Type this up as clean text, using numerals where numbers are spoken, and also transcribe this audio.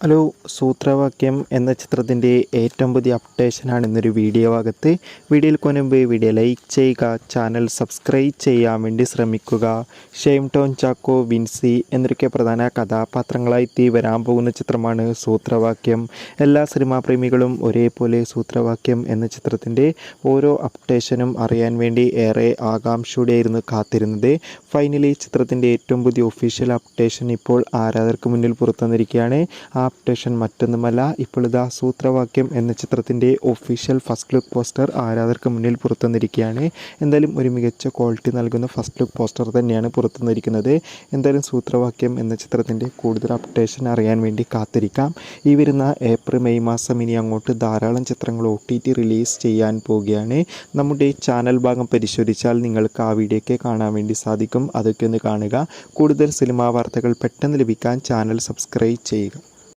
Hello, സൂത്രവാക്യം എന്ന ചിത്രത്തിൻ്റെ ഏറ്റവും പുതിയ അപ്ഡേഷനാണ് ഇന്നൊരു വീഡിയോ ഭാഗത്ത്. വീഡിയോയിൽ മുൻപ് വീഡിയോ ലൈക്ക് ചെയ്യുക, ചാനൽ സബ്സ്ക്രൈബ് ചെയ്യാൻ വേണ്ടി ശ്രമിക്കുക. ഷെയിം ടോൺ ചാക്കോ, വിൻസി എന്നൊക്കെ പ്രധാന കഥാപാത്രങ്ങളായി വരാൻ പോകുന്ന ചിത്രമാണ് സൂത്രവാക്യം. എല്ലാ സിനിമാ പ്രേമികളും ഒരേപോലെ സൂത്രവാക്യം എന്ന ചിത്രത്തിൻ്റെ ഓരോ അപ്ഡേഷനും അറിയാൻ വേണ്ടി ഏറെ ആകാംക്ഷയോടെയായിരുന്നു കാത്തിരുന്നത്. ഫൈനലി ചിത്രത്തിൻ്റെ ഏറ്റവും പുതിയ ഒഫീഷ്യൽ അപ്ഡേഷൻ ഇപ്പോൾ ആരാധകർക്ക് മുന്നിൽ പുറത്തു വന്നിരിക്കുകയാണ്. അപ്ഡേഷൻ മറ്റൊന്നുമല്ല, ഇപ്പോൾ ഇതാ സൂത്രവാക്യം എന്ന ചിത്രത്തിൻ്റെ ഒഫീഷ്യൽ ഫസ്റ്റ് ലുക്ക് പോസ്റ്റർ ആരാധകർക്ക് മുന്നിൽ പുറത്തു വന്നിരിക്കുകയാണ്. എന്തായാലും ഒരു മികച്ച ക്വാളിറ്റി നൽകുന്ന ഫസ്റ്റ് ലുക്ക് പോസ്റ്റർ തന്നെയാണ് പുറത്തു വന്നിരിക്കുന്നത്. എന്തായാലും സൂത്രവാക്യം എന്ന ചിത്രത്തിൻ്റെ കൂടുതൽ അപ്ഡേഷൻ അറിയാൻ വേണ്ടി കാത്തിരിക്കാം. ഈ വരുന്ന ഏപ്രിൽ മെയ് മാസം ഇനി അങ്ങോട്ട് ധാരാളം ചിത്രങ്ങൾ OTT റിലീസ് ചെയ്യാൻ പോവുകയാണ്. നമ്മുടെ ചാനൽ ഭാഗം പരിശോധിച്ചാൽ നിങ്ങൾക്ക് ആ വീഡിയോയൊക്കെ കാണാൻ വേണ്ടി സാധിക്കും. അതൊക്കെ ഒന്ന് കാണുക. കൂടുതൽ സിനിമാ വാർത്തകൾ പെട്ടെന്ന് ലഭിക്കാൻ ചാനൽ സബ്സ്ക്രൈബ് ചെയ്യുക.